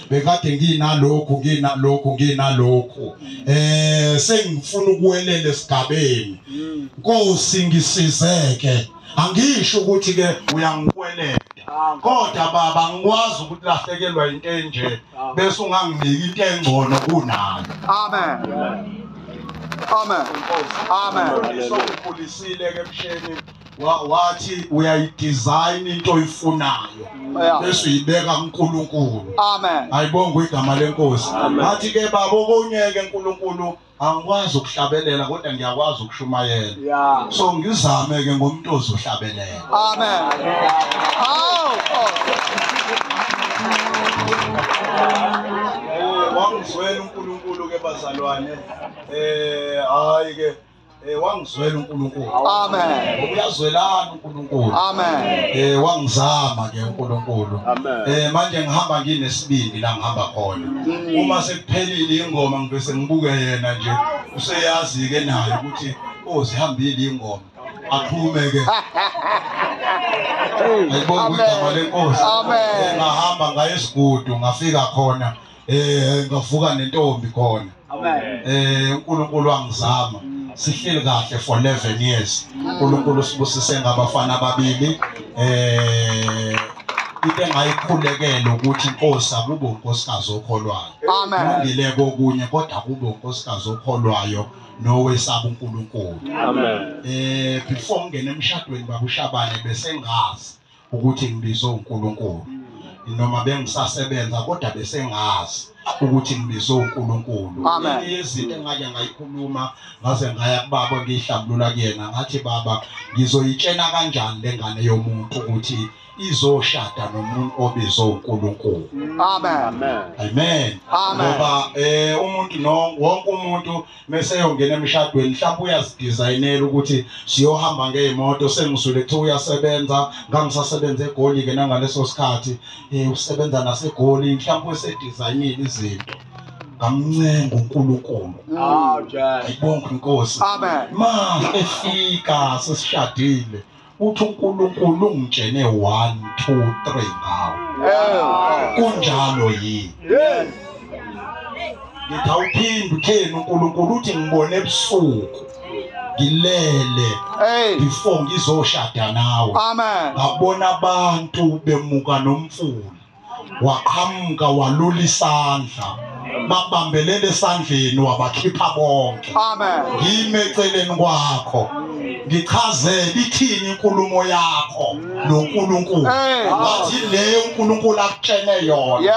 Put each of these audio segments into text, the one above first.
bekade nginalokhu sengifuna ukuwelela esigabeni Nkosi ngisizeke angisho ukuthi ke uyangikweleta kodwa baba ngikwazi ukuthi lahlekelwa into enje bese unganginiki into engcono kunayo Amen. Amen. Amen. Sokuphulisile ke msheni wathi uyayidesign into oyifunayo bese uyibeka kuNkulunkulu. Amen. Ayibonga igama lenkosi. Ngathi ke baba okonyeke uNkulunkulu angikwazi ukuhlabelela kodwa ngiyakwazi ukushumayela. So ngizame ke ngomuntu ozohlabelela. Amen. Wangizwela uNkulunkulu ke bazalwane hayi ke wangizwela uNkulunkulu. Amen. Uyazwelana uNkulunkulu. Amen. Wangizama ke uNkulunkulu. Manje ngihamba nginesibindi la ngihamba khona. Uma sekuphelile ingoma ngibese ngibuke yena nje useyazi ke naye ukuthi ozihambile ingoma. Aphume ke. Ayibonga igama lenkosi. Amen. Ngahamba ngaye esigudu ngafika khona ngavuka nentombi khona. Amen. uNkulunkulu wangizama. Sihleli kahle for 11 years. uNkulunkulu sibusise ngabafana ababili. Into engayikhulekela ukuthi inkosi akube unkosikazi okholwayo. Amen. Ngileke okunye kodwa akube unkosikazi okholwayo nowesaba uNkulunkulu. Amen. Before ngene emshadweni babushabane bese ngazi ukuthi ngibizwe uNkulunkulu. Noma bengisasebenza kodwa bese ngazi ukuthi ngibizwe uNkulunkulu. Amen. Izinto engake ngayikhuluma ngaze ngaya kubaba ngihlambulula kuyena ngathi baba ngizoyitshena kanjani lengane yomuntu ukuthi izoshada nomuntu obizwe uNkulunkulu. Amen. Amen. Amen. Ngoba umuntu wonke umuntu meseyongena emshadweni mhlawumbe uyazidesignela ukuthi siyohamba ngeemoto sengizule kuthi uyasebenza ngangisasebenza eGoli ke nangaleso sikhathi usebenza naseGoli mhlawumbe usedesignile izinto ngamncenga uNkulunkulu. Ayibonga inkosi. Amen. Ma efika sesishadile uthi uNkulunkulu ungitshene 1 2 3 ngawo. Kunjalo yini? Yes. Ngithawuphinde utheni uNkulunkulu uthi ngibone ebusuku ngilele before ngizoshada nawe. Amen. Ngabona abantu bemuka nomfula waqhamuka walula isandla babambelele esandleni wabakhipha bonke. Amen. Ngime eceleni kwakho ngichazela ithini inkulumo yakho noNkulunkulu ngathi leyo uNkulunkulu akutshene yona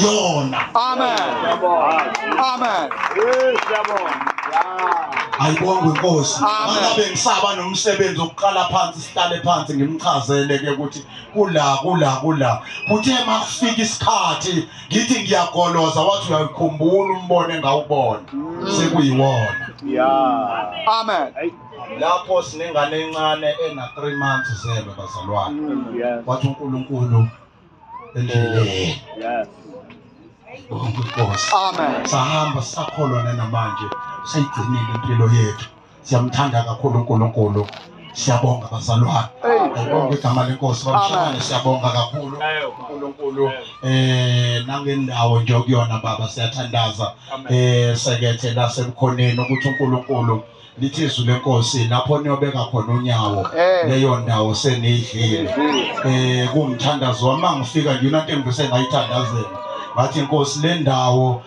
yona. Amen. Amen. Ayibonga inkosi. Ngabe ngisaba nomsebenzi oqala phansi sihlale phansi ngimchazele ke ukuthi kula kuthe makufika isikhathi ngithi ngiyagoloza wathi uyakhumbula umbone engawubona sekuyiwona. Amen. Lapho sinengane encane ena 3 months zelwe bazalwane. Wathi uNkulunkulu endleleni. Bonke inkosi. Amen. Sahamba sakholwa namanje sayigcinile impilo yethu. Siyamthanda kakhulu uNkulunkulu. Siyabonga bazalwane. Ayibonga igama lenkosi bamshane siyabonga kakhulu uNkulunkulu. Nangendawo nje okuyona baba siyathandaza. Sekethe la Ebukhoneni ukuthi uNkulunkulu lithi izwi lenkosi lapho niyobeka khona unyawo leyo ndawo senidlile. Kumthandazo wami ngifika nje into engibese ngayithandazela. Bathi inkosi le ndawo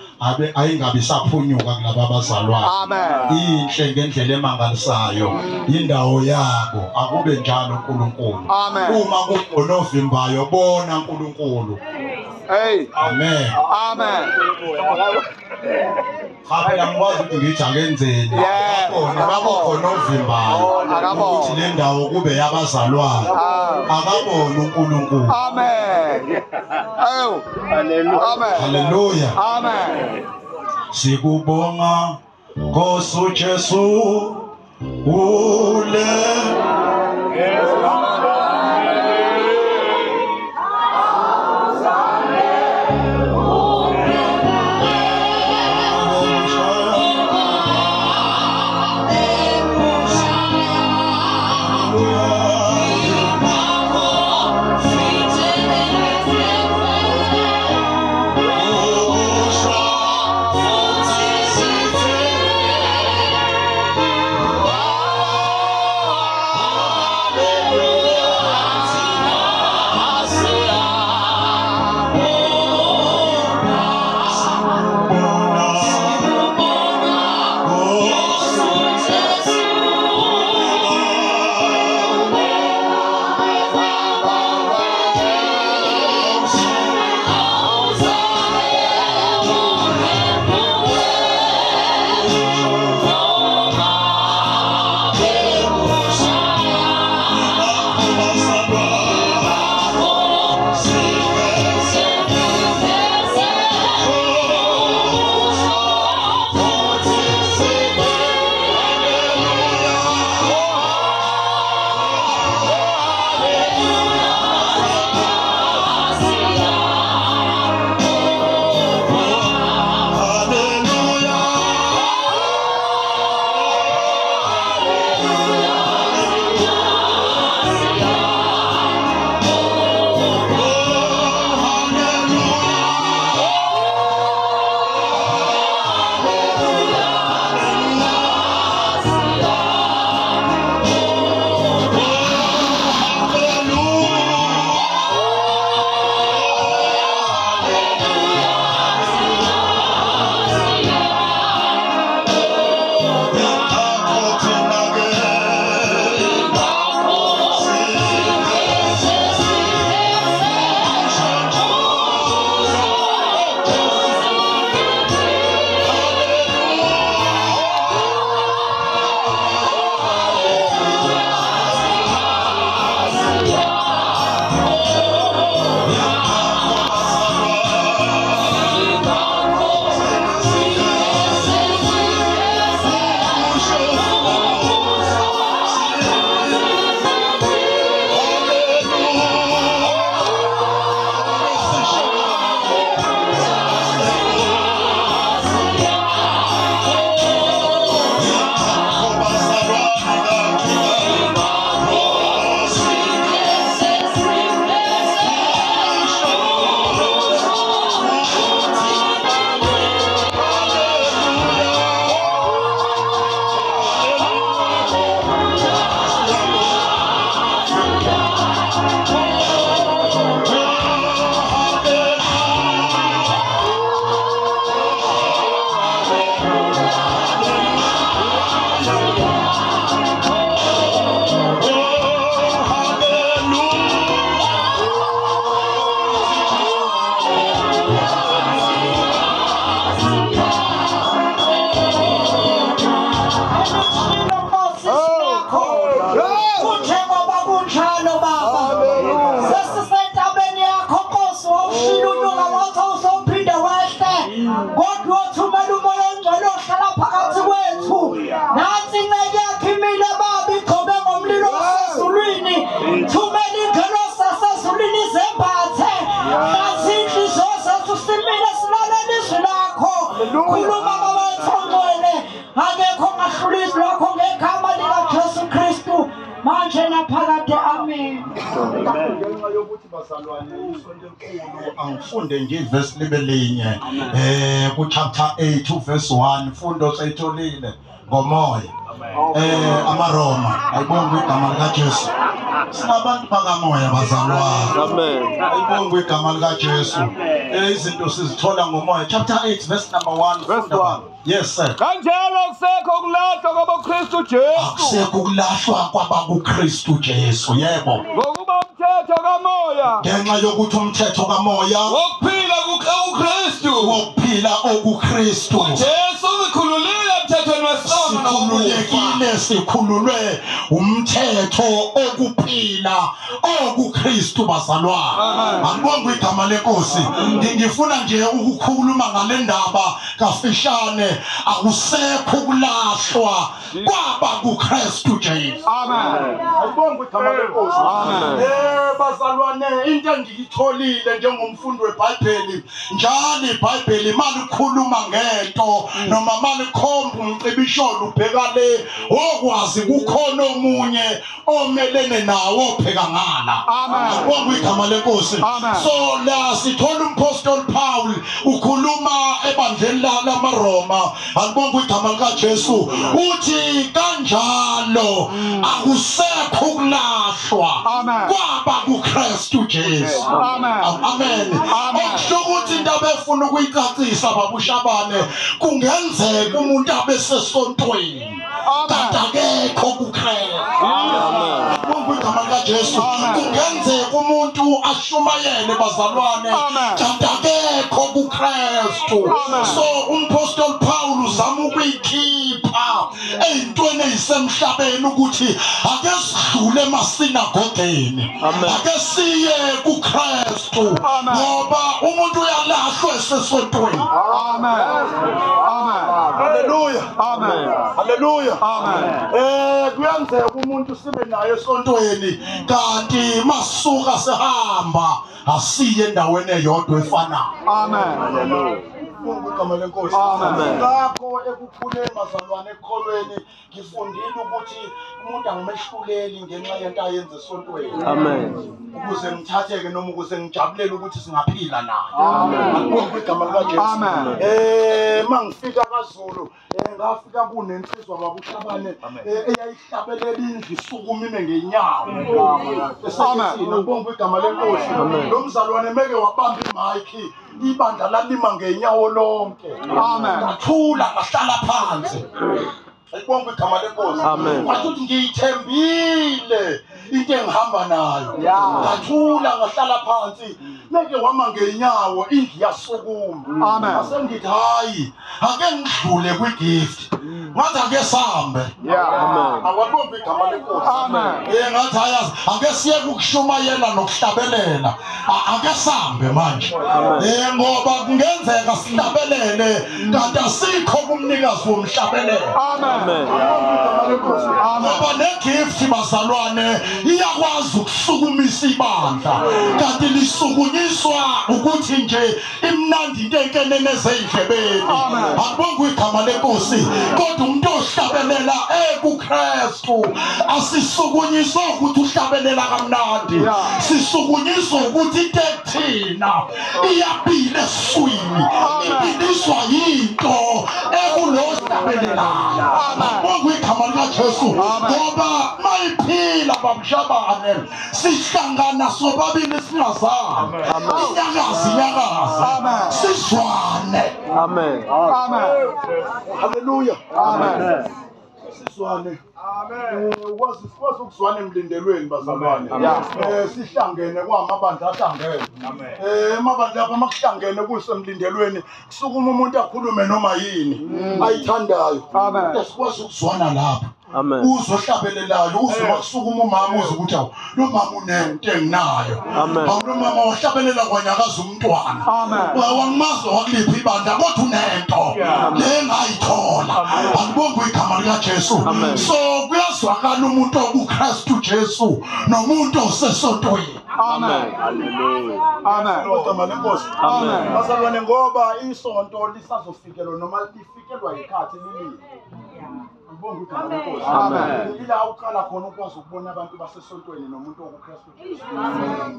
ayingabe saphunyuka kulabo abazalwane. Amen. Inhle ngendlela emangalisayo. Indawo yabo akube njalo uNkulunkulu. Amen. Uma kunonovimbayo bona uNkulunkulu. Amen. Amen. Phela ngikwazi ukuthi ngithi akenzeni. Bakhona ovimbayo. Ukuthi le ndawo kube yabazalwane. Akabona uNkulunkulu. Amen. Amen. Hallelujah. Amen. Sikubonga Nkosi Jesu ule kodwa uthumela umoya ongcwele ohlala phakathi kwethu nansi inceke yakhe imile baba igcobe ngomlilo wasezulwini thumela ingelosi yasezulwini izembathe nansi inhliziyo zethu simile silalela izwi lakho khuluma baba wethu ongcwele akekho ongahlulisi lakho ngegama likaJesu Kristu manje naphakade amen. Ngenxa yokuthi bazalwane isonto enkulu angifunde nje ivesi libe linye ku chapter 8 verse 1 imfundo sayitholile ngomoya amaroma ayibonga igama likaJesu sinabantu bakamoya bazalwane amen ayibonga igama likaJesu izinto sizithola ngomoya chapter 8 verse number 1 verse 1 yes sir kanjalo akusekho ukulahlwa kwabaKristu Jesu akusekho ukulahlwa kwabaKristu Jesu yebo ngokuba umthetho kamoya ngenxa yokuthi umthetho kamoya wokuphila kuKristu wokuphila okuKristu Jesu uzikhululile emthethweni wesono sikhululekile sikhululwe umthetho okuphila okuKristu bazalwane angibonga igama lenkosi ngifuna nje ukukhuluma ngale ndaba kafishane akusekho ukulahlwa kwaba kuKristu Jesu amen angibonga igama lenkosi amen bazalwane into engiyitholile njengomfundi weBhayibheli njalo iBhayibheli malikhuluma ngento noma malikhomba umcibisholo ubheka le okwazi kukhona omunye omelene nawo opheka ngala amen ngibonga igama lenkosi so la sithola umpostoli Paul ukhuluma ebandleni lamaRoma angibonga igama likaJesu uthi kanjalo akusekho ukulahlwa kwaba kuKristu Jesu amen amen okusho ukuthi indaba efuna ukuyicacisa babushabane kungenzeka umuntu abesesontweni kanti akekho kuKristu amen ngigama likaJesu kungenzeka umuntu ashumayele bazalwane kanti akekho kuKristu so umpostoli Paul uzama ukuyikhipha ezintweni ezisemhlabeni ukuthi ake sidlule emasinagogeni ake siye kuKristu ngoba umuntu uyalahlwa esesontweni amen amen haleluya amen haleluya amen kuyenzeka umuntu sibe naye esontweni kanti masuka sehamba asiye endaweni eyodwa efanayo amen haleluya igama lenkosi ngakho ekukhuleni bazalwane ekholweni ngifundile ukuthi umuntu angimehluleli ngenxa yento ayenza esontweni amen ukuze ngithatheke noma ukuze ngijabulele ukuthi singaphila naye amen igama likaJesu amen mangifika kaZulu ngafika kunensizwa babushabane eyayihlabelela indlu isukumile ngenyawo esakethina ngibonga igama lenkosi lo mzalwane meke wabamba imayikhi ibandla lalima ngenyawo lonke amen ngathula ngahlala phansi ayibonga igama lenkosi kwathi ngiyithembile into engihamba nayo ngathula ngahlala phansi meke wama ngenyawo indlu yasukuma amen asengithi hayi ake ngidlule kwigift ngathi ake sambe amen awabonga igama lenkosi amen ngathi ayazi ake siye ukushumayela nokuhlabelela ake sambe manje ngoba kungenzeka sihlabelele kanti asikho kumnikazi womhlabelelo amen ngoba negift bazalwane iyakwazi ukusukumisa ibandla kanti lisukunyiswa ukuthi nje imnandi into enkenene ezindlebeni akubonga igama lenkosi kodwa umuntu ohlabelela kuKristu asisukunyiswa ukuthi uhlabelela kamnandi sisukunyiswa ukuthi into ekuthina iyabila eswini ibiliswa yinto ekulohlabelelayo akubonga igama likaJesu ngoba mayiphila babushabane sihlangana sobabili singazani inyakazi sizwane amen amen haleluya amen sizwane ukwazi ukuzwana emlindelweni bazalwane sihlangene kwamabandla ahlangene amabandla lapha makuhlangene kusemlindelweni kusukuma umuntu akhulume noma yini ayithandayo sikwazi ukuzwana lapha Amen. uzohlabelelayo uzoba kusukuma umama uze ukuthi awu lo mama unento enginayo. Awu lo mama wahlabelela kwanyakaza umntwana. Wangimazo wakuliphi ibandla kodwa unento le ngayithola. Angibonge igama lika Jesu. So kuyazwakala umuntu okuKristu Jesu nomuntu osesontweni. Amen. Hallelujah. Amen. Igama lenkosi. Amen. Bazalwane ngoba isonto lisazofikelwa noma lifikelwa ikhathi limi. Ngibonga igama lenkosi. Amen. Ila uqala khona ukwazi ukubona abantu basesontweni nomuntu okuKristu Jesu.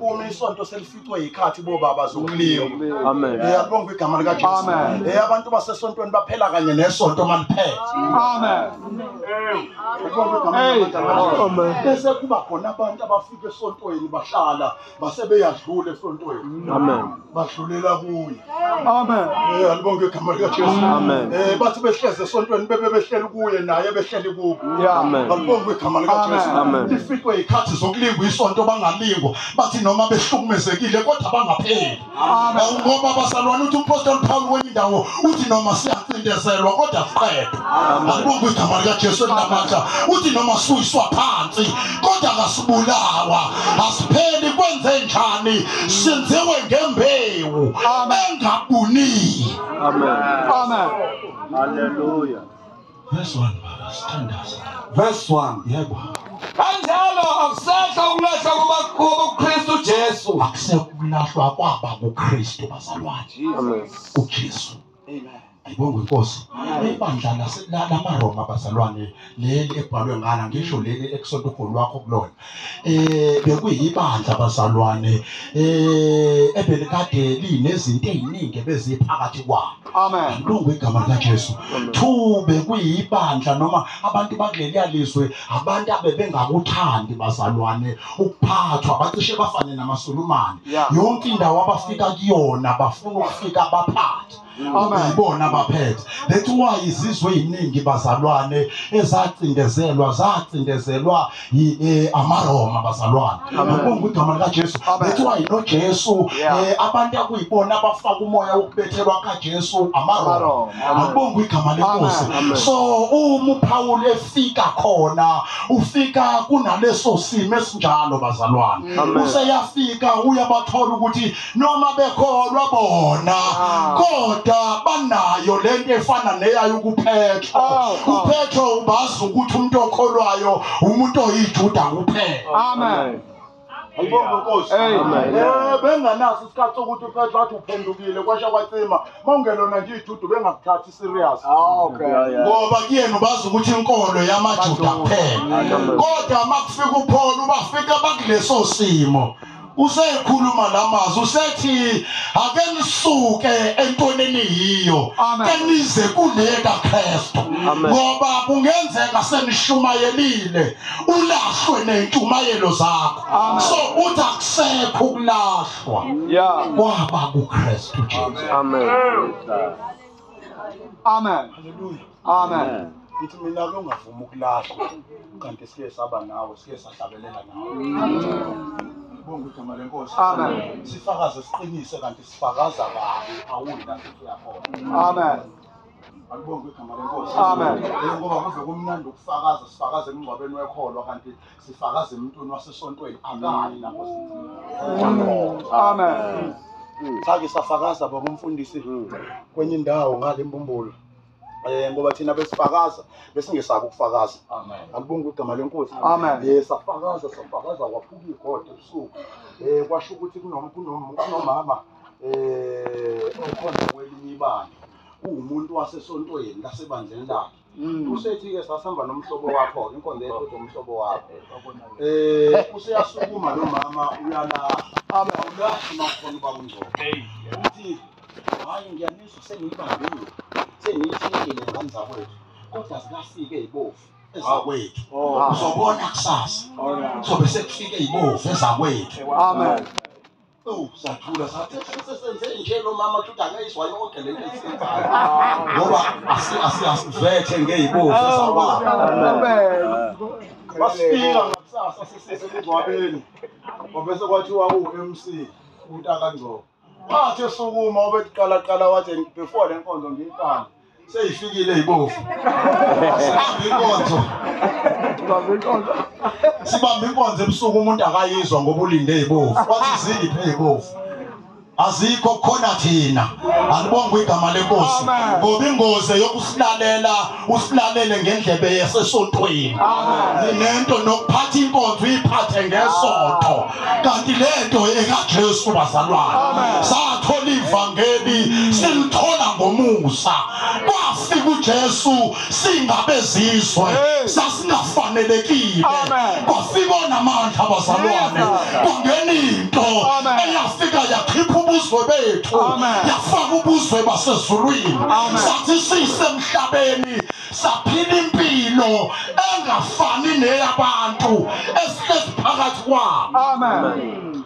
Uma isonto selificwe ikhathi bo baba zokuliwa. Amen. Ngiyabonga igama lika Jesu. Amen. Abantu basesontweni baphela kanye nesonto maliphethe. Amen. Bese kuba khona abantu abafika esontweni bahlala base beyadlula esontweni. Amen. Badlulela kuye. Amen. Alibonge igama lika Jesu. Amen. Bathi behleze esontweni behleli kuye naye behleli kubo. Amen. Alibonge igama lika Jesu. Amen. Lifikwe ikhathi zokulingwa isonto bangalingwa bathi noma behlukumezekile kodwa bangapheli. Ngoba basalwana uthi umpostoli Paul kwenye indawo uthi noma siyacindezelwa kodwa siqedwe. Alibonge igama lika Jesu elinamandla uthi noma suyiswa phansi kodwa kasibulawa asipheli kwenze njani senziwe ngembewu engabuni. Amen. Amen. Hallelujah. Verse 1 baba sithandaza. Verse 1. Yebo. Kanjalo akusekho ukulahlwa kuKristu Jesu. Akusekho ukulahlwa kwaba kuKristu bazalwane. Amen. uJesu. Amen. Ayibonge inkosi. Ibandla lamaRoma bazalwane leli ebhalwe ngana ngisho leli ekusonto uGoli wakho kulona. Bekuyibandla bazalwane ebelikade linezinto eziningi beziphakathi kwabo. Amen. Ngibonge igama lika Jesu. Thube kuyibandla noma abantu bakuleli lizwe abantu abebengakuthandi bazalwane ukuphathwa bacishe bafane namaSulumane. Yonke indawo abafika kuyona bafuna ukufika baphathe. Ibona abaphethe. That's why izizwe eziningi bazalwane ezacindezelwa amaRoma bazalwane. Ngibonga igama lika Jesu. That's why no Jesu abantu akuyibona abafaka umoya ukubethelwa kaJesu amaRoma. Ngibonga igama lenkosi. So uma uPaul efika khona ufika kunaleso simo esinjalo bazalwane. Useyafika uyabathola ukuthi noma bekholwa bona kodwa banayo lento efana neyayo kuPetro. uPetro ubazi ukuthi umuntu okholwayo umuntu oyiJuda kuphela. Amen. Ayibonge inkosi. Benganaso isikhathi sokuthi uPetro athi uphendukile kwasha kwacima mawungelona nje iJuda bengakuthathi serious. Ngoba kuyena ubazi ukuthi inkolo yamaJuda kuphela. Kodwa makufika uPaul ubafika bakuleso simo. Usekhuluma lamazwi usethi ake nisuke entweni yiyo kenize kule kaKristu ngoba kungenzeka senishumayelile ulahlwe nentshumayelo zakho. So uthi akusekho ukulahlwa kwaba kuKristu Jesu. Amen. Amen. Hallelujah. Amen. Ithi mina ke ungavuma ukulahlwa kanti sike saba nawe sike sahlabelela nawe. Bonke igama lenkosi. Amen. Sifakaze siqinise kanti sifakaza kabi awuyi la sithi uyakhona. Amen. Akubonge igama lenkosi. Amen. Ngoba kuve kumnandi ukufakaza sifakaze emngcwabeni wekholwa kanti sifakaze emntwini wasesontweni akayi lapho sithi. Amen. Sake safakaza baba umfundisi kwenye indawo ngale mbumbulo. Ngoba thina besifakaza besingesabi ukufakaza. Amen. Akubonge igama lenkosi. Amen. Safakaza kwaphuka igodi ebusuku. Kwasho ukuthi kunomama okhona kwelinye ibandla. Umuntu wasesontweni lasebandleni lakhe. Usethi ke sasihamba nomhlobo wakho inkonzo yethu umhlobo wakho. Useyasukuma lo mama uyala. Ulashi makhona bakunzo. Uthi hayi ngiyaniswa sengiyibambile. Seniyithingile ngani zakwethu. Kodwa zikafike ibovu ezakwethu. Uzobona kusasa. Sobe sekufike ibovu ezakwethu. Amen. Sathula sathi sesenze nje lo mama ukuthi akayizwa yonke lento esiyenzayo. Ngoba asisivethe ngezibovu ezakwethu. Amen. Basifika ngakusasa sesizengcwabeni. Ngoba bese kwathiwa uMC uNtakangcobo. Wathi esukuma obeqala wathi before lenkonzo ngiyiqala seyifikile ibofu sibambe inkonzo ebusuku umuntu akayizwa ngoba ulinde ibofu wathi ziphe ibofu azikho khona thina alibonga igama lenkosi ngoba ingozi yokusilalela usilalele ngendlebe yasesontweni nento nokuphatha inkonzo uyiphathe ngesonto kanti lento ekaJesu bazalwane sathola ivangeli silithola ngomusa kwafika uJesu singabezizwe sasingafanelekile kwafika onamandla bazalwane kwangena into eyafika yakhipha ubuzwe bethu yafaka ubuzwe basezulwini sathi sisemhlabeni saphila impilo engafani neyabantu esihlezi phakathi kwabo amen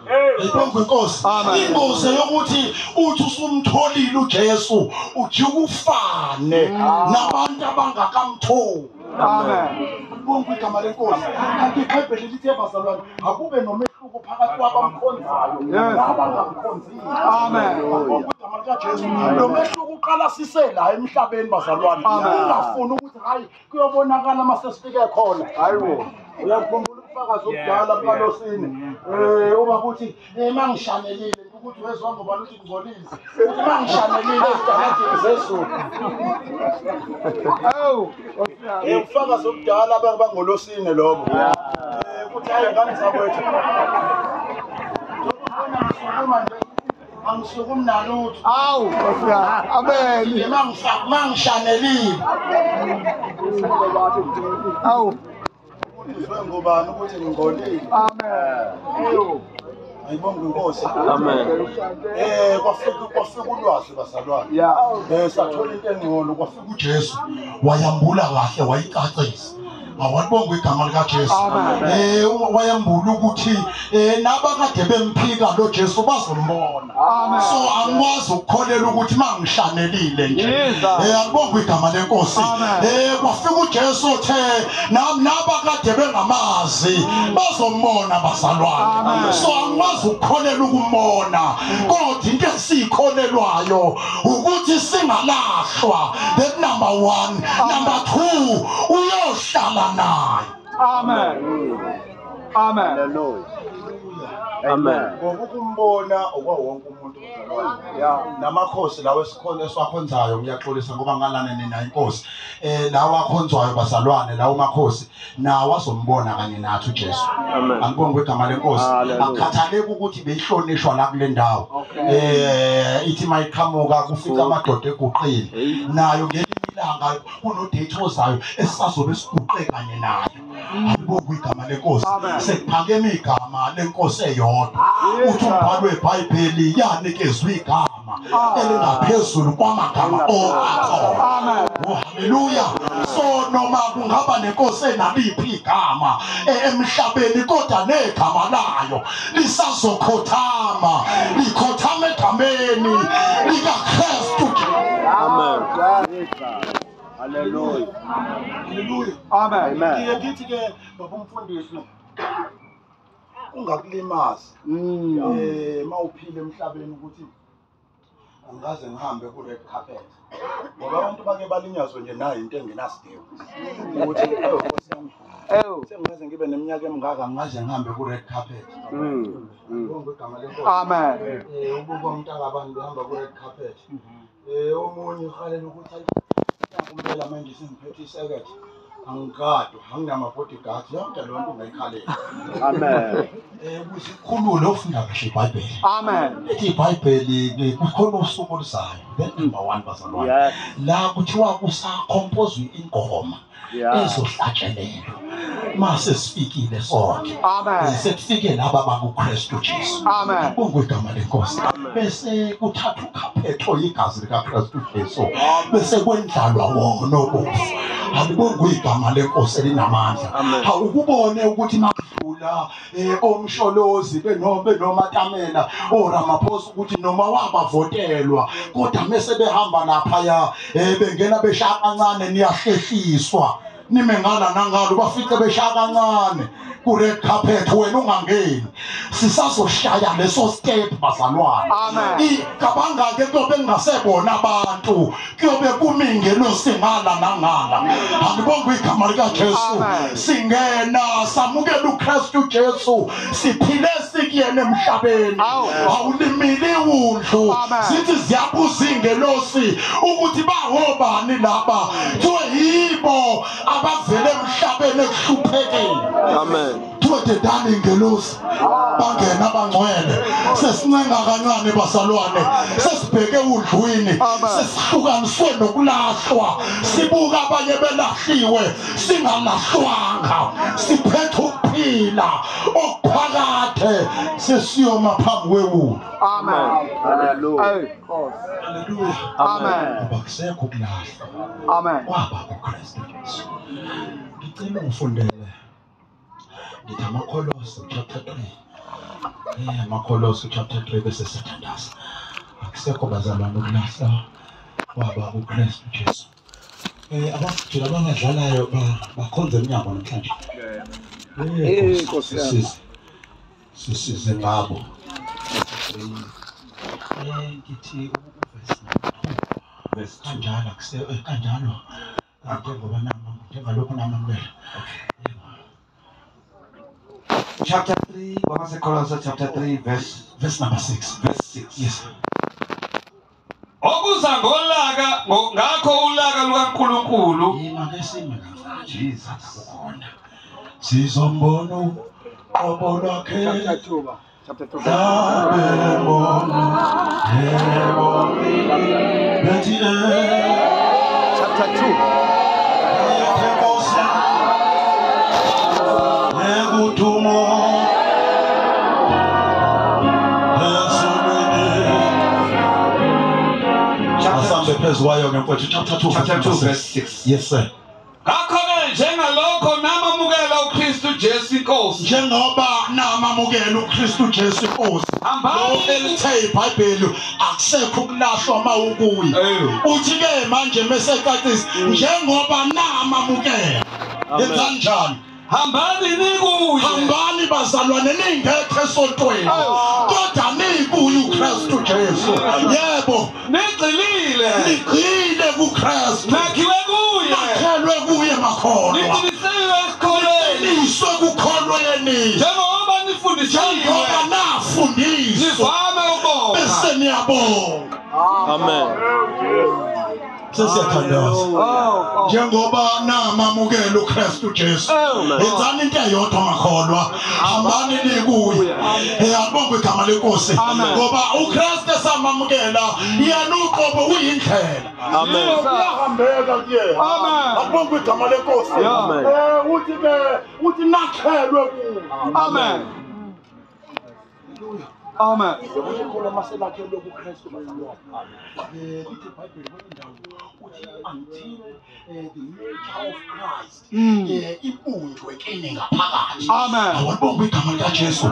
ibonge inkosi ingozi yokuthi uthi usumtholile uJesu uthi ukufane nabantu abangakamtholi amen ibonge igama lenkosi kanti iBhayibheli lithi bazalwane akube nomehluko phakathi kwabamkhonzayo nabangamkhonzile amen ibonge igama likaJesu lo mehluko uqala sisela emhlabeni bazalwane ungafuni ukuthi hayi kuyobonakala mase sifike khona hayibo uyakhumbula ubufakazi obudala bukalosini uma kuthi mangishanelile ukuthi wezwa ngoba uthi ngcolile uthi mangishanelile ezitaladini zezulu ubufakazi obudala bangolosini lobo kuthi hayi ngane zakwethu angisukumi nalutho awu amen mangishanelile awu uzwe ngobani ukuthi ngingcolile amen ayibonge inkosi amen kwafika ulwazi bazalwane sathola into engcono kwafika uJesu wayambula kahle wayicacisa awalibonga igama likaJesu wayambula ukuthi nabakade bemphika lo Jesu bazombona so angikwazi ukukholela ukuthi mangishanelile nje alibonga igama lenkosi kwafika uJesu othe nabakade bengamazi bazombona bazalwane so angikwazi ukukholela ukumbona kodwa into esiyikholelwayo ukuthi singalahlwa that number 1 number 2 uyohlala naye amen amen hallelujah amen ngokumbona okwawonke umuntu bazalwane namakhosi lawo esiwakhonzayo ngiyaxolisa ngoba ngalana nina inkosi lawo akhonzwayo bazalwane lawo makhosi nawo azombona kanye nathi uJesu angibonge igama lenkosi akhathaleke ukuthi beyihlonishwa la kule ndawo ithi mayiqhamuka kufika amadoda eguqile nayo ilanga kunodate ozayo esisazobe siguqe kanye nayo angibonge igama lenkosi sekuphakeme igama lenkosi eyodwa uthi umbhalo weBhayibheli yanikezwe igama elingaphezulu kwamagama onke amen haleluya so noma kungaba nenkosi enaliphi igama emhlabeni kodwa negama layo lisazokhothama likhothama egameni likaKristu amen hallelujah hallelujah amen ngithi ke baba umfundisi ungakulimazi mawuphile emhlabeni ukuthi angaze ngihambe ku red carpet ngoba abantu bake balinyazwe nje nayo into engenasidingo ukuthi Nkosi yami sengaze ngibe neminyaka emingaka ngaze ngihambe ku red carpet ngibonge igama lenkosi amen ubuka umntaka abantu behamba ku red carpet omunye uhalela ukuthi kumele manje singiphethe isekethe angikade anginama bodyguards yonke lo nto ungayikhalela amen kusikhululo ofunda kahle iBhayibheli amen ethi iBhayibheli kukhona usuku oluzayo that number 1 bazalwane la kuthiwa kusakompozwa ingoma ezohlatshelelwa mase sifikile sonke amen sekufike laba bakuKristu Jesu amen bonke igama lenkosi bese kuthatha ukhaphetho igazi likaKristu Jesu bese kwendlalwa wona obofu alibonge igama lenkosi elinamandla awukubone ukuthi makudlula omsholozi benomatamela oRamaphosa ukuthi noma wabavotelwa kodwa mase behamba lapha bengena beshaya kancane niyahlehliswa nime ngala nangalo bafice beshaya kancane ku-red carpet wena ungangeni sisazoshaya leso step bazalwane. Cabanga-ke kuyobe kungasebona abantu kuyobe kumingelosi ngala nangala. Angibonge igama likaJesu singena samukela uKristu Jesu siphile sikuyena emhlabeni awulimili undlu sithi ziyabuza ingelosi ukuthi bahobani laba kuthiwe yibo abavele emhlabeni ekuhluphekeni. Amen. Dedani ingelosi bangena abangcwele sesincenga kancane bazalwane sesibheke udlwini sesihlukaniswe nokulahlwa sibuka abanye belahliwe singalahlwanga siphethe ukuphila okuphakade sesiyoma phambi kwewulu. Amen. Hallelujah. Hallelujah. Amen. Akusekho ukulahlwa. Amen. Kwaba kuKristu Jesu. Ngicela ungifundele ngithi amakholose chapter 3. Amakholose chapter 3 bese sithandaza. Akusekho bazalwane ukulahla kwaba kuKristu Jesu. Abafundile abangadlalayo bakhonze eminyango namhlanje. Nkosi yami. Sisize ngabo. Ngithi verse 2 kanjalo kanjalo njengoba njengalokho namamela. Chapter 3, what was it called? Chapter 3, verse number 6. Verse 6. Yes. Okuza ngolaka ngakho ulaka lukaNkulunkulu. Imake sime kanje. Jesus. Ukhona. Sizombona uqobo lwakhe. Chapter 2. Chapter 2. Chapter 2 verse 6. Yes sir. Ngakho-ke njengalokho namamukela uKristu Jesu inkosi. Njengoba namamukela uKristu Jesu inkosi. Lo elithe iBhayibheli akusekho ukulahlwa mawukuyi. Uthi-ke manje mesecacisa njengoba namamukela. Yenzani njani? Hambani nikuye. Hambani bazalwane ningekho esontweni. Kodwa nikuye uKristu Jesu. Yebo. Nigxilile. Nigxile kuKristu. Nakhiwe kuye. Nakhelwe kuye makholwa. Niqiniswe esikholweni. Niqiniswe kukholweni. Njengoba nifundisiwe. Njengoba nafundiswa. Nivame ukubonga. Bese niyabonga. Amen. Sesiyathandaza. Njengoba namamukela uKristu Jesu. Yenzani into eyodwa makholwa. Hambani nikuye. Ayabonga igama lenkosi. Ngoba uKristu esamamukela yena uqobo uyindlela. Amen. Uyahambeka kuyena. Ayabonga igama lenkosi. Uthi nakhelwe kuye. Amen. Amen. Ukukhona maselakhelwe kuKristu bazalwane. Lithi iBhayibheli kwenye indawo uthi until the nature of Christ ibunjwe kini ngaphakathi. Amen. Awabonga igama likaJesu.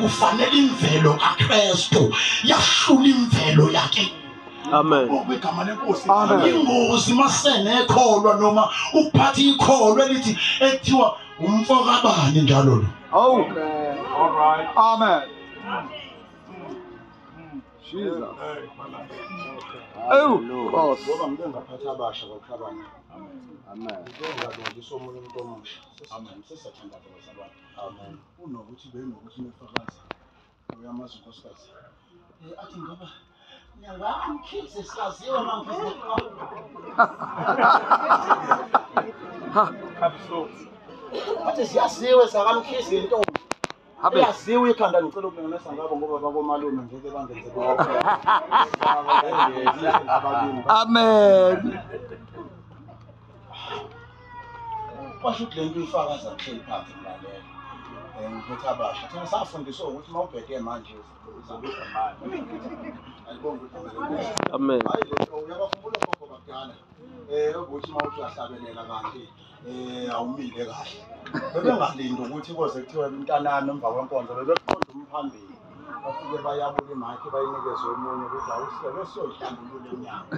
Kufanele imvelo kaKristu yahlula imvelo yakhe. Amen. Igama lenkosi. Ingozi masenekholwa noma ukuphatha ikholwa elithi ekuthiwa umfokabani njalo lo. Oh. All right. Amen. Jesus. Oh, cross. Ngoba ngike ngaphatha abasha baqhabana. Amen. Ngizolungisa omunye umuntu omusha. Sesathandaza bazalwane. Amen. Unokuthi benokuthi nefakazi. Uyamazi unkosikazi. Athi ngoba nyanga mkhize siyaziwa mangizwe. Athi siyaziwe sakamkhize intombi. Yaziwe ikhanda ngicela ukungenisa ngabo ngoba bakomalume ngeke bangenze lokho. Amen. Washo ukuthi lento uyifakaza kuhleli phansi mlalelo. Ngikhetha abasha. Thina safundiswa ukuthi mawubheke manje uzobika imali. Ayibonga ukuthi Amen. hayi lento uyabakhumbula gogo bakudala. Ukuthi mawuthi uyahlabelela kanti awumile kahle. Bebengalindi ukuthi koze kuthiwe umntanami emva kwenkonzo bebekuqonda umphambili. bafike bayabula imakhe bayinikeze omunye ukuthi awusebe siyohlambulula inyanga.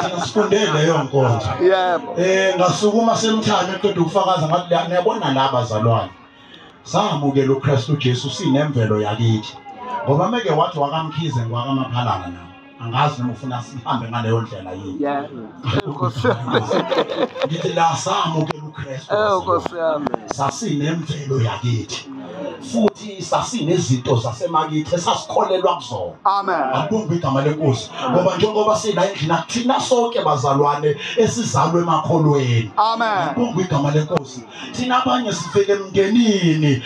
Thina sifundele leyo nkonzo. Yebo. Ngasukuma semthane eqeda ukufakaza ngathi niyabona la bazalwane. Samukela uKristu Jesu sinemvelo yakithi. Ngoba meke wathi wakamkhize ngwakamaphalala nawo. Angazi noma ufuna sihambe ngaleyo ndlela yini. Yebo. Ngithi la samukela uKristu. Nkosi yami. Sasinemvelo yakithi. Futhi sasinezinto zasemakithi esasikholelwa kuzona. Amen. Akubonga igama lenkosi. Ngoba njengoba sila endlini akuthina sonke bazalwane esizalwe emakholweni. Amen. Akubonga igama lenkosi. Thina abanye sifike emndenini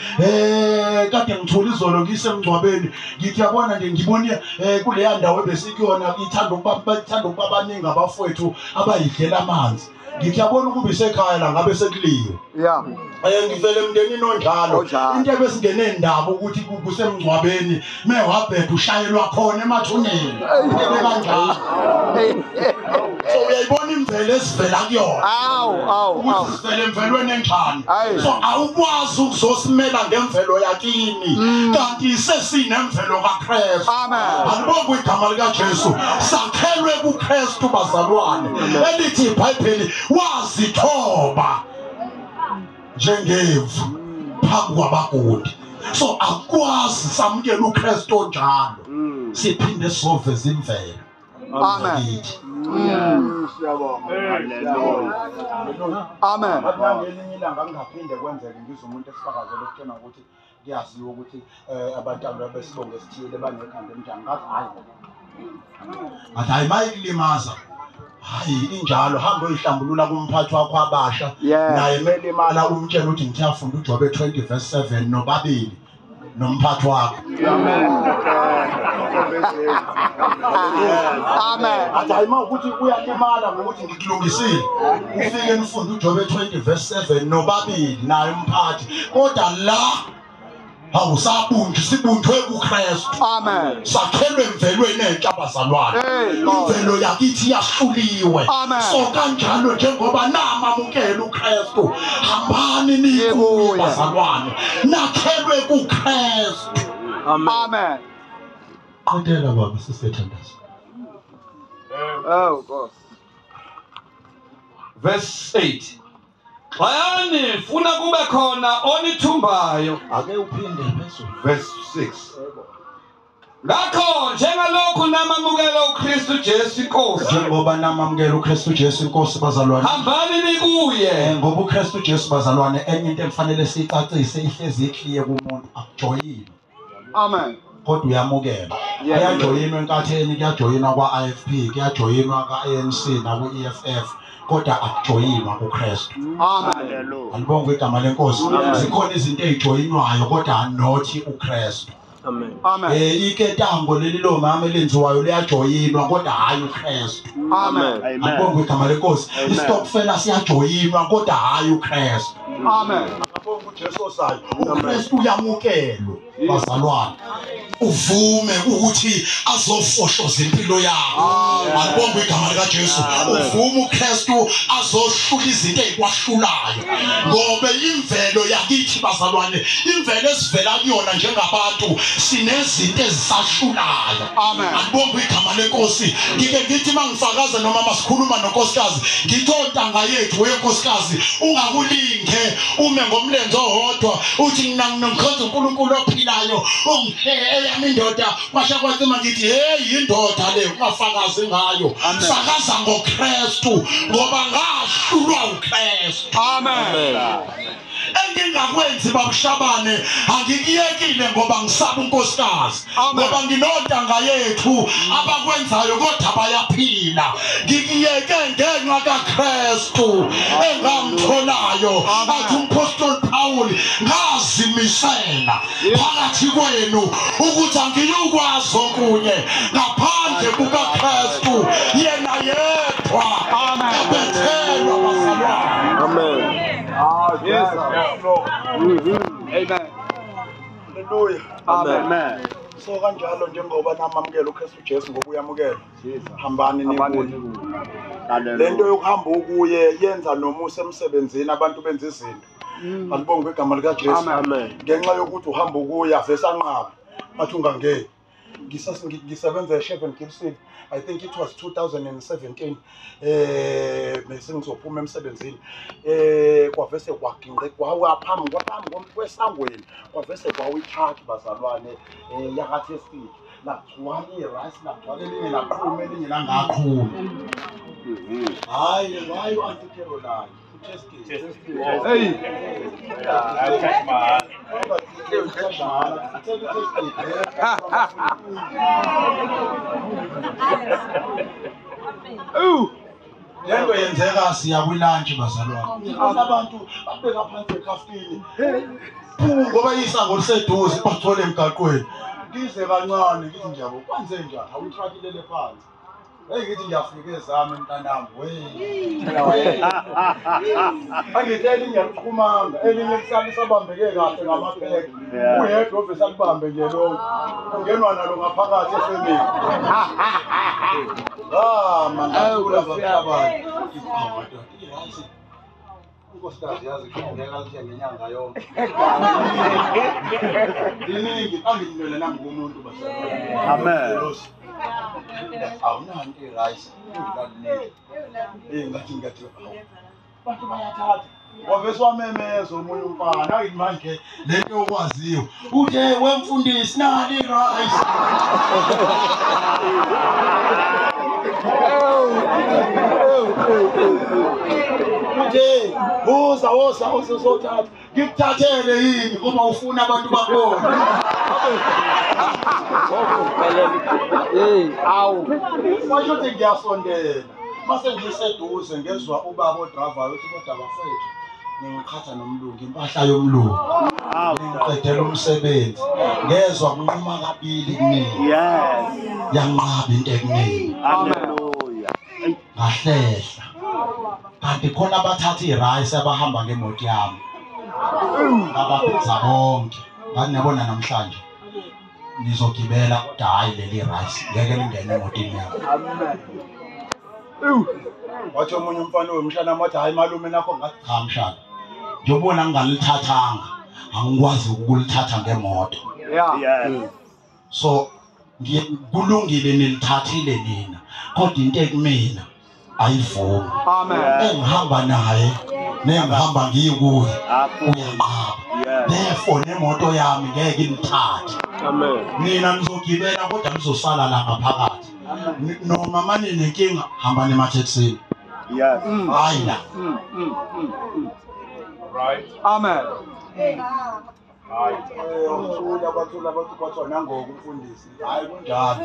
kade ngithola izolo ngisemngcwabeni ngithi yabona nje ngibone kuleya ndawo ebesikuyona ithanda ukuba abaningi abafowethu abayidlela amanzi. Ngithi yabona ukuba isekhaya la ngabe sekuliwe. Yeah. Ngivele emndenini onjalo into ebesingene indaba ukuthi kusemngcwabeni mewabheka ushayelwa khona emathuneni kanjalo. So uyayibona imvelo esivela kuyona. Ukuthi sivele emvelweni enjani. So awukwazi ukuzosimela ngemvelo yakini kanti sesinemvelo kaKristu. Alibonga igama lika Jesu. Sakhelwe kuKristu bazalwane. Elithi iBhayibheli wazithoba njengevu phambi kwabagodi. So akwazi samukela uKristu onjalo siphinde soveza imvelo. Amen. Amen. Ngelinye ilanga ngingaphinde kwenzeke ngizwe umuntu esifakazela ukutshena ukuthi kuyaziwa ukuthi abantu besibonge esithile banekhanda emjani. Ngathi hayi mayikulimaza. Hayi injalo hamba uyihlambulula kumphathi wakho abasha naye mele imala umtshela ukuthi ngiyafunda uJobe 20:7 nobabili nomphathi wakho. Amen. Athi hayi mawukuthi uyalimala ngokuthi ngikulungisile ufike nifunde uJobe 20:7 nobabili naye umphathi kodwa la awusabunjwe sibunjwe kuKristu. Amen. Sakhelwe emvelweni entsha bazalwane. Imvelo yakithi yahluliwe. So kanjalo njengoba namamukela uKristu hambani nikuye bazalwane nakhelwe kuKristu. Amen. Qondela baba sisithandaza. Nkosi. Verse 8. Xayani funa kube khona onithumbayo. Ake uphinde phezulu. Verse 6. Ngakho njengalokhu namamukela uKristu Jesu inkosi. Njengoba namamukela uKristu Jesu inkosi bazalwane. Hambani nikuye. Ngoba uKristu Jesu bazalwane enye into emfanele sicacise ihlezi ikliye kumuntu akujoyini. Amen. Kodwa uyamukela. Kuyajoyinwa enkatheni, kuyajoyinwa kwa-IFP, kuyajoyinwa ka-ANC naku-EFF. Kodwa akujoyinwa kuKristu. Amen. Alibonga igama lenkosi. Zikhona izinto ezijoyinwayo kodwa not uKristu. Amen. Amen. Iketango leli lomama elenziwayo liyajoyinwa kodwa hayi uKristu. Amen. Alibonga igama lenkosi. Istokfela siyajoyinwa kodwa hayi uKristu. Amen. Alibonga uJesu osayo. uKristu uyamukelwa bazalwane. Uvume ukuthi azofoshoza impilo yakho. Alibonga igama lika Jesu. Uvume uKristu azohlula izinto ezikwahlulayo. Ngoba imvelo yakithi bazalwane, imvelo esivela kuyona njengabantu sinezinto ezisahlulayo. Amen. Alibonga igama lenkosi. Ngike ngithi mangifakaza noma masikhuluma nonkosikazi, ngithontanga yethu wenkosikazi ungakulinge ume ngomlenze ohodwa uthi mina nginomkhonza uNkulunkulu ophilayo eyami indoda kwasha kwathima ngithi hey indoda le ungafakazi ngayo sakaza ngoKristu ngoba ngahlulwa uKristu. Amen. Engingakwenzi babushabane angikiyekile ngoba ngisaba unkosikazi ngoba nginontanga yethu abakwenzayo kodwa bayaphila. Ngikiyeke ngenxa kaKristu engamtholayo. Athi umpostoli Paul ngazimisela phakathi kwenu ukuthi angiyukwazi okunye ngaphandle kukaKristu yena yedwa. Abethelwa bazalwane. Amen. Yes. Amen. Hallelujah. Amen. So kanjalo njengoba namamukela uKristu Jesu ngokuyamukela. Hambani nikuye. Lento yokuhamba ukuye yenza nomusa emsebenzini abantu benza izinto. Alibonga igama lika Jesu. Amen. Ngenxa yokuthi uhamba ukuya vesanqaba. athi ungangeni. Ngisebenza eSheven Gibson. I think it was 2017. Bese ngizophuma emsebenzini. Kwavese kwaginqe kwaphambi kwesangweni. Kwavese kwawitruck bazalwane yakathi esifiki. Lagcwala irice, lagcwala elinye laqhuma elinye langaqhuma. Hayi, why anti Caroline? Just Hey. I'll catch my hand. Lento yenzeka siya kwilunch bazalwane. Abantu babeka phansi ekhafini. Ngoba isango liseduze bathole emgaqweni. Ngize kancane ngithi njalo kwenze njani? Awuthrakilele phansi. Ngithi ngiyafika ezami mntanami angithe ngiyaqhumanga elinye lisabambeke kahle ngamapheke uyedwa ovese alibambe nje lo ungenwa nalo ngaphakathi efemini mangathula bababani unkosikazi yazi ngiyeka nje ngenyanga yonke diningi angimlele nami kumuntu basana Amen. awunanto irice ngathi bantu bayathatha wavese wamemeza omunye umfana ayithi manje lento okwaziyo uthe wemfundisi nali irice uthe woza uzothatha ngikuthathele yini uma ufuna abantu bakona awu masho ukuthi ngiyasondela mase ngiseduze ngezwa ubaba odriver uthi kodwa bafethu ngikhatha nomlungu impahla yomlungu ngiqedela umsebenzi ngezwa kunquma kabili kimi yanqaba into ekuni Hallelujah. ngahlehla kanti khona abathatha irice abahamba ngemoto yami abaphiza bonke ngathi nabona namhlanje nizogibela kodwa hayi leli rice ngeke lingene emotini yami wathi omunye umfana wemshana wathi hayi malume nakho ngathi cha mshana njobona ngingalithathanga angikwazi ukulithatha ngemoto so kulungile nilithathile nina kodwa into ekumina ayivumi engihamba naye nengihamba ngiyikuye uyanqaba therefore nemoto yami ngeke ngithathe mina ngizogibela kodwa ngizosala la ngaphakathi noma manje nenkinga hamba nematheksini hayi la Right. Amen. Abathula bathi nangoku umfundisi hayi kunjalo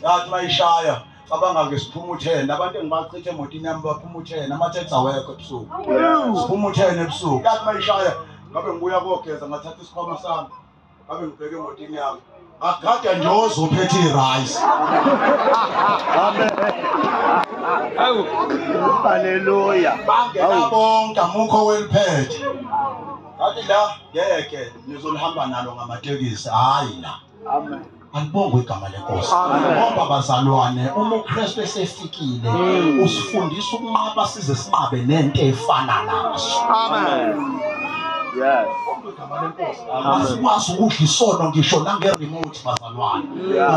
yathi mayishaya cabanga ke siphuma u10 abantu engibachithe emotini yami baphuma u10 amatheksi awekho ebusuku siphuma u10 ebusuku yathi mayishaya ngabe ngibuya kogeza ngathatha isikhwama sami ngabe ngibheke emotini yami akade nje ozophethe irice Hallelujah. bangena bonke amukho weliphethe ngathi la ngeke nizolihamba nalo ngamatekisi hayi la alibongwe igama lenkosi ngoba bazalwane uma uKristu esefikile usifundisa ukunqaba size sinqabe nento efana naso Yes. asikwazi ukudla isono ngisho nange-remote bazalwane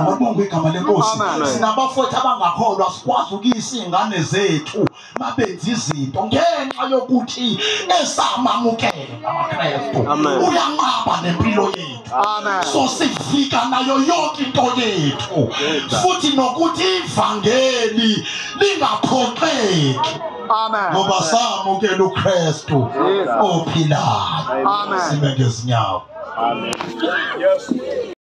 ngabonga igama lenkosi sinabafowethu abangakholwa sikwazi ukuyisa iy'ngane zethu mabenza izinto ngenxa yokuthi esamamukele ngamaKristu uyanqaba nempilo yethu so sifika nayo yonke into yethu futhi nokuthi ivangeli lingaphoxeki ngoba samukela uKristu ophilayo sime ngezinyawo Amen. Yes.